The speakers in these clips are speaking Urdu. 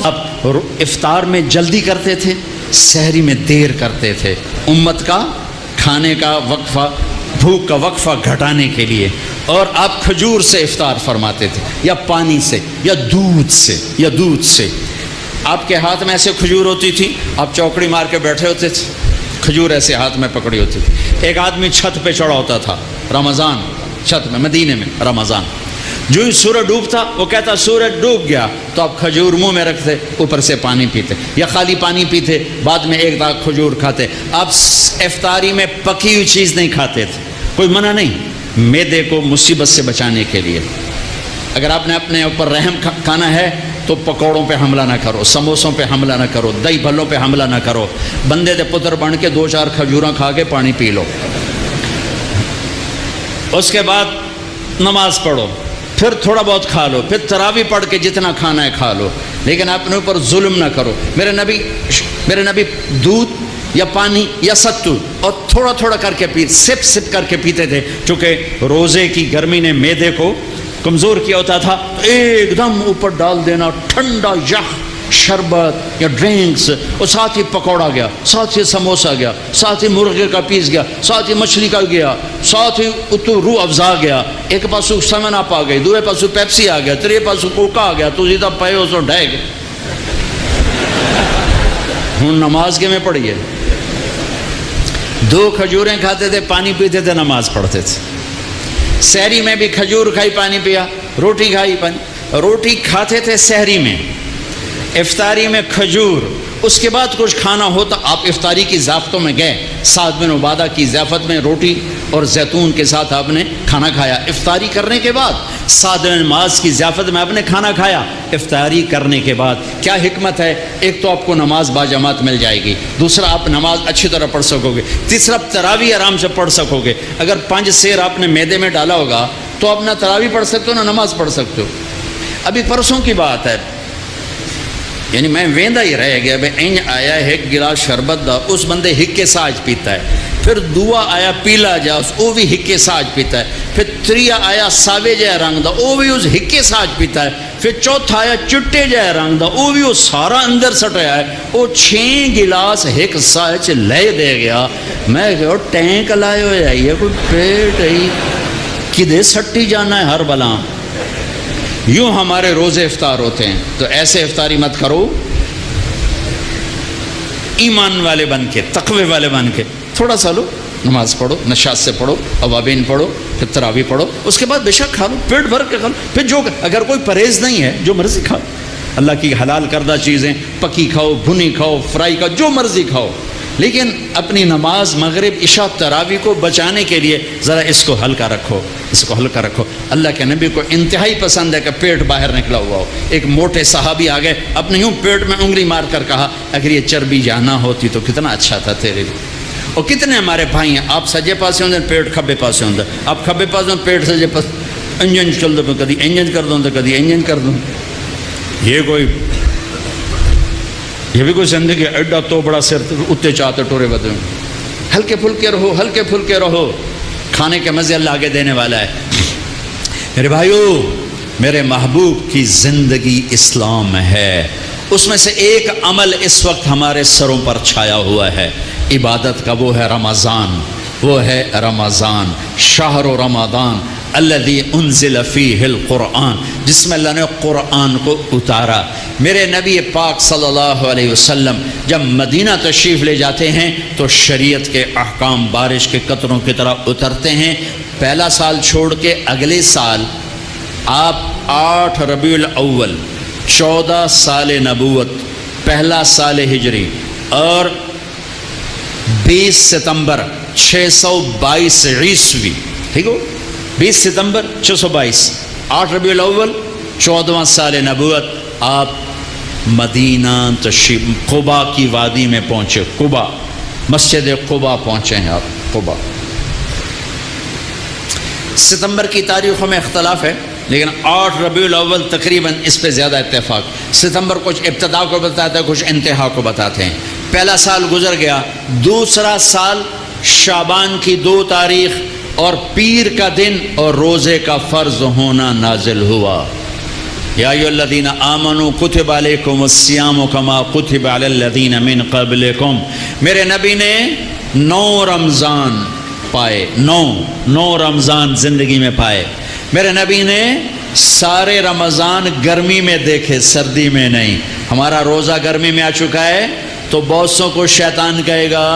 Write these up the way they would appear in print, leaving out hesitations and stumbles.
اب افطار میں جلدی کرتے تھے، سحری میں دیر کرتے تھے، امت کا کھانے کا وقفہ، بھوک کا وقفہ گھٹانے کے لیے. اور آپ کھجور سے افطار فرماتے تھے، یا پانی سے، یا دودھ سے. آپ کے ہاتھ میں ایسے کھجور ہوتی تھی، آپ چوکڑی مار کے بیٹھے ہوتے تھے، کھجور ایسے ہاتھ میں پکڑی ہوتی تھی. ایک آدمی چھت پہ چڑھا ہوتا تھا رمضان، چھت میں، مدینے میں رمضان، جو ہی سورج ڈوبتا وہ کہتا سورج ڈوب گیا، تو آپ کھجور منہ میں رکھتے، اوپر سے پانی پیتے، یا خالی پانی پیتے، بعد میں ایک داغ کھجور کھاتے. آپ افطاری میں پکی ہوئی چیز نہیں کھاتے تھے، کوئی منع نہیں، معدے کو مصیبت سے بچانے کے لیے. اگر آپ نے اپنے اوپر رحم کھانا ہے تو پکوڑوں پہ حملہ نہ کرو، سموسوں پہ حملہ نہ کرو، دہی بھلوں پہ حملہ نہ کرو. بندے دے پتر بن کے 2-4 کھجوراں کھا کے پانی پی لو. اس کے بعد نماز پڑھو، پھر تھوڑا بہت کھا لو، پھر تراویح پڑھ کے جتنا کھانا ہے کھا لو، لیکن اپنے اوپر ظلم نہ کرو. میرے نبی دودھ یا پانی یا ستو اور تھوڑا تھوڑا کر کے سپ کر کے پیتے تھے، چونکہ روزے کی گرمی نے معدے کو کمزور کیا ہوتا تھا. ایک دم اوپر ڈال دینا ٹھنڈا یخ شربت یا ڈرنکس، اور ساتھ ہی پکوڑا گیا، ساتھ ہی سموسا گیا، ساتھ ہی مرغے کا پیس گیا، ساتھ ہی مچھلی کا گیا، ساتھ ہی اتو روح افزا گیا. ایک پاسو سیون اپ آ گئی، دوسرے پاسو پیپسی آ گیا، تیرے پاسو کوکا آ گیا، تو سیدھا پے ہو سو ڈھے گئے. ہوں نماز کے میں پڑھیے، 2 کھجوریں کھاتے تھے، پانی پیتے تھے، نماز پڑھتے تھے. سحری میں بھی کھجور کھائی، پانی پیا، روٹی کھائی، پانی. روٹی کھاتے تھے سحری میں، افطاری میں کھجور. اس کے بعد کچھ کھانا ہوتا، آپ افطاری کی ضیافتوں میں گئے، سعد بن عبادہ کی ضیافت میں روٹی اور زیتون کے ساتھ آپ نے کھانا کھایا. افطاری کرنے کے بعد سعد بن معاذ کی ضیافت میں آپ نے کھانا کھایا. افطاری کرنے کے بعد کیا حکمت ہے؟ ایک تو آپ کو نماز باجماعت مل جائے گی، دوسرا آپ نماز اچھی طرح پڑھ سکو گے، تیسرا تراویح آرام سے پڑھ سکو گے. اگر 5 سیر آپ نے معدے میں ڈالا ہوگا تو آپ نہ تراویح پڑھ سکتے ہو نہ نماز پڑھ سکتے ہو. ابھی پرسوں کی بات ہے، یعنی میں ویندا ہی رہ گیا، بھائی انج آیا ایک گلاس شربت دا، اس بندے ہکے ساج پیتا ہے. پھر دعا آیا پیلا جا، وہ بھی ہکے ساج پیتا ہے. پھر تریا آیا ساوے جہ رنگ دا، وہ بھی اس ہکے ساج پیتا ہے. پھر چوتھا آیا چٹے جہ رنگ دا، وہ بھی وہ سارا اندر سٹیا ہے. وہ 6 گلاس ایک ساج لے دے گیا. میں کہ ٹینک لائے ہوئے ہے، یہ کوئی پیٹ ہے کدے سٹی جانا ہے ہر بلا. یوں ہمارے روزے افطار ہوتے ہیں. تو ایسے افطاری مت کرو، ایمان والے بن کے، تقوی والے بن کے تھوڑا سا لو، نماز پڑھو، نشاط سے پڑھو، اوابین پڑھو، پھر تراویح پڑھو. اس کے بعد بے شک کھا لو، پیٹ بھر کے کھا لو. پھر جو اگر کوئی پرہیز نہیں ہے، جو مرضی کھاؤ، اللہ کی حلال کردہ چیزیں پکی کھاؤ، بھنی کھاؤ، فرائی کھاؤ، جو مرضی کھاؤ. لیکن اپنی نماز مغرب عشاء تراویح کو بچانے کے لیے ذرا اس کو ہلکا رکھو، اس کو ہلکا رکھو. اللہ کے نبی کو انتہائی پسند ہے کہ پیٹ باہر نکلا ہوا ہو. ایک موٹے صحابی آ گئے، اپنے یوں پیٹ میں انگلی مار کر کہا اگر یہ چربی جانا ہوتی تو کتنا اچھا تھا تیرے لیے. اور کتنے ہمارے بھائی ہیں، آپ سجے پاسے ہوندے پیٹ کھبے پاسے ہوندے، آپ کھبے پاسے پیٹ سجے پاس، انجن چل دو، کدی انجن کر دوں تو کدی انجن کر دوں. یہ بھی کوئی زندگی ایڈا تو بڑا سر اتنے چاہتے ٹورے بدے. ہلکے پھلکے رہو، ہلکے پھلکے رہو، کھانے کے مزے اللہ آگے دینے والا ہے. میرے بھائیو، میرے محبوب کی زندگی اسلام ہے. اس میں سے ایک عمل اس وقت ہمارے سروں پر چھایا ہوا ہے، عبادت کا، وہ ہے رمضان. وہ ہے رمضان، شہر رمضان الذی انزل فیہ القرآن، جس میں اللہ نے قرآن کو اتارا. میرے نبی پاک صلی اللہ علیہ وسلم جب مدینہ تشریف لے جاتے ہیں تو شریعت کے احکام بارش کے قطروں کی طرح اترتے ہیں. پہلا سال چھوڑ کے اگلے سال آپ 8 ربیع الاول 14 سال نبوت، پہلا سال ہجری، اور 20 ستمبر 622 عیسوی، ٹھیک ہو، 20 ستمبر 622، 8 ربیع الاول 14واں سال نبوت، آپ مدینہ تشریف قبا کی وادی میں پہنچے. قبا، مسجد قبا پہنچے ہیں آپ. قبا ستمبر کی تاریخوں میں اختلاف ہے، لیکن 8 ربیع الاول تقریباً اس پہ زیادہ اتفاق. ستمبر کچھ ابتدا کو بتاتا ہے، کچھ انتہا کو بتاتے ہیں. پہلا سال گزر گیا. دوسرا سال شعبان کی 2 تاریخ اور پیر کا دن اور روزے کا فرض ہونا نازل ہوا. یا ایھا الذین آمنوا کتب علیکم الصیام کما کتب علی الذین من قبلکم، میرے نبی نے 9 رمضان پائے، 9 رمضان زندگی میں پائے۔ میرے نبی نے سارے رمضان گرمی میں دیکھے، سردی میں نہیں۔ ہمارا روزہ گرمی میں آ چکا ہے تو بہت سو کو شیطان کہے گا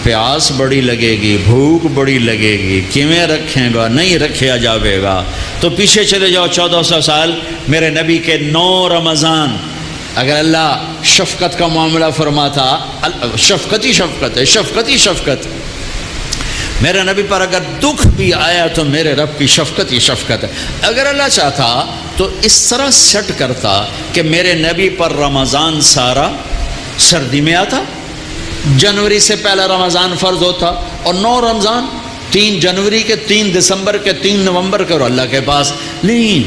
پیاس بڑی لگے گی، بھوک بڑی لگے گی، کیویں رکھیں گا، نہیں رکھیا جاوے گا۔ تو پیچھے چلے جاؤ 1400 سال، میرے نبی کے 9 رمضان۔ اگر اللہ شفقت کا معاملہ فرماتا، شفقت ہی شفقت ہے، شفقت ہی شفقت، میرے نبی پر اگر دکھ بھی آیا تو میرے رب کی شفقت ہی شفقت ہے۔ اگر اللہ چاہتا تو اس طرح سیٹ کرتا کہ میرے نبی پر رمضان سارا سردی میں آتا، جنوری سے پہلا رمضان فرض ہوتا، اور 9 رمضان 3 جنوری کے، 3 دسمبر کے، 3 نومبر کے، اور اللہ کے پاس نہیں۔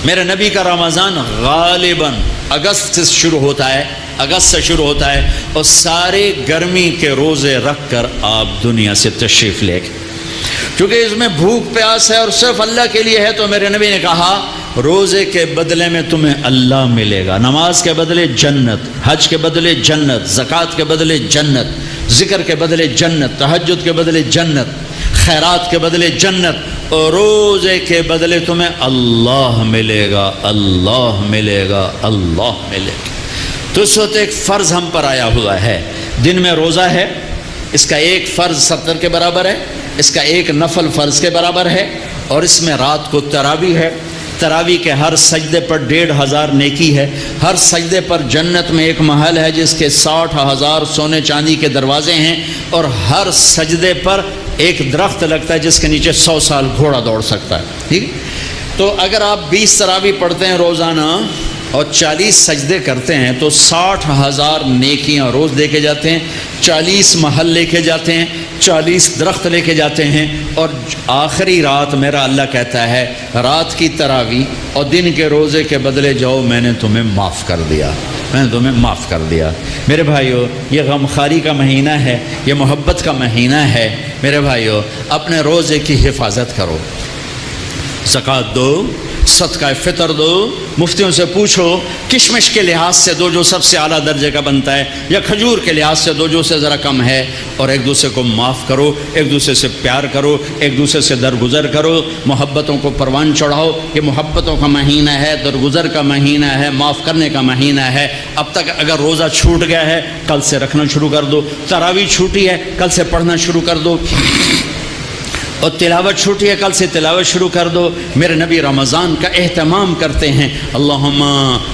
میرے نبی کا رمضان غالباً اگست سے شروع ہوتا ہے، اگست سے شروع ہوتا ہے، اور سارے گرمی کے روزے رکھ کر آپ دنیا سے تشریف لے گئے، کیونکہ اس میں بھوک پیاس ہے اور صرف اللہ کے لیے ہے۔ تو میرے نبی نے کہا روزے کے بدلے میں تمہیں اللہ ملے گا، نماز کے بدلے جنت، حج کے بدلے جنت، زکوٰۃ کے بدلے جنت، ذکر کے بدلے جنت، تہجد کے بدلے جنت، خیرات کے بدلے جنت، اور روزے کے بدلے تمہیں اللہ ملے گا، اللہ ملے گا، اللہ ملے گا۔ تو اس وقت ایک فرض ہم پر آیا ہوا ہے، دن میں روزہ ہے، اس کا ایک فرض 70 کے برابر ہے، اس کا ایک نفل فرض کے برابر ہے، اور اس میں رات کو تراویح ہے۔ تراویح کے ہر سجدے پر 1500 نیکی ہے، ہر سجدے پر جنت میں ایک محل ہے جس کے 60,000 سونے چاندی کے دروازے ہیں، اور ہر سجدے پر ایک درخت لگتا ہے جس کے نیچے 100 سال گھوڑا دوڑ سکتا ہے، ٹھیک ہے؟ تو اگر آپ 20 تراویح پڑھتے ہیں روزانہ اور 40 سجدے کرتے ہیں تو 60,000 نیکیاں روز لے کے جاتے ہیں، 40 محل لے کے جاتے ہیں، 40 درخت لے کے جاتے ہیں، اور آخری رات میرا اللہ کہتا ہے رات کی تراویح اور دن کے روزے کے بدلے جاؤ، میں نے تمہیں معاف کر دیا، میں نے تمہیں معاف کر دیا۔ میرے بھائیو، یہ غمخواری کا مہینہ ہے، یہ محبت کا مہینہ ہے۔ میرے بھائیو، اپنے روزے کی حفاظت کرو، زکوٰۃ دو، صدقہ فطر دو، مفتیوں سے پوچھو، کشمش کے لحاظ سے دو جو سب سے اعلیٰ درجے کا بنتا ہے، یا کھجور کے لحاظ سے دو جو سے ذرا کم ہے، اور ایک دوسرے کو معاف کرو، ایک دوسرے سے پیار کرو، ایک دوسرے سے درگزر کرو، محبتوں کو پروان چڑھاؤ۔ یہ محبتوں کا مہینہ ہے، درگزر کا مہینہ ہے، معاف کرنے کا مہینہ ہے۔ اب تک اگر روزہ چھوٹ گیا ہے کل سے رکھنا شروع کر دو، تراویح چھوٹی ہے کل سے پڑھنا شروع کر دو، اور تلاوت چھوٹی ہے کل سے تلاوت شروع کر دو۔ میرے نبی رمضان کا اہتمام کرتے ہیں، اللہم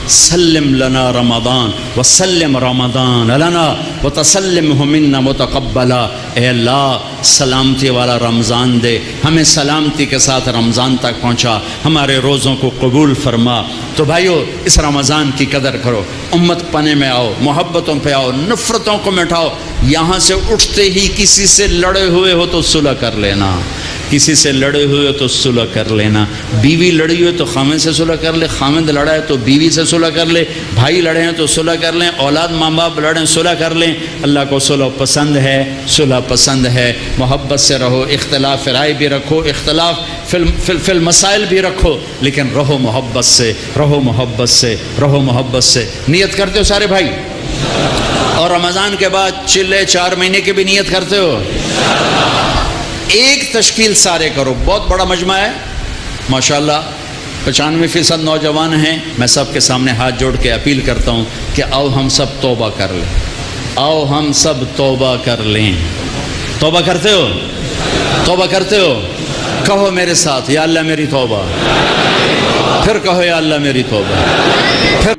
سلم لنا رمضان وسلم رمضان لنا وتسلمہ منا متقبلا۔ اے اللہ سلامتی والا رمضان دے، ہمیں سلامتی کے ساتھ رمضان تک پہنچا، ہمارے روزوں کو قبول فرما۔ تو بھائیو، اس رمضان کی قدر کرو، امت پنے میں آؤ، محبتوں پہ آؤ، نفرتوں کو مٹاؤ۔ یہاں سے اٹھتے ہی کسی سے لڑے ہوئے ہو تو صلح کر لینا، کسی سے لڑے ہوئے تو صلح کر لینا، بیوی لڑی ہوئے تو خامد سے صلح کر لے، خامد لڑا ہے تو بیوی سے صلح کر لے، بھائی لڑے ہیں تو صلح کر لیں، اولاد ماں باپ لڑیں صلح کر لیں۔ اللہ کو صلح پسند ہے، صلح پسند ہے۔ محبت سے رہو، اختلاف رائے بھی رکھو، اختلاف فی المسائل بھی رکھو، لیکن رہو محبت سے، رہو محبت سے، رہو محبت سے۔ نیت کرتے ہو سارے بھائی؟ اور رمضان کے بعد چلے 4 مہینے کی بھی نیت کرتے ہو؟ ایک تشکیل سارے کرو، بہت بڑا مجمع ہے ماشاءاللہ، 95% نوجوان ہیں۔ میں سب کے سامنے ہاتھ جوڑ کے اپیل کرتا ہوں کہ آؤ ہم سب توبہ کر لیں، آؤ ہم سب توبہ کر لیں۔ توبہ کرتے ہو؟ توبہ کرتے ہو؟ کہو میرے ساتھ، یا اللہ میری توبہ، پھر کہو یا اللہ میری توبہ، پھر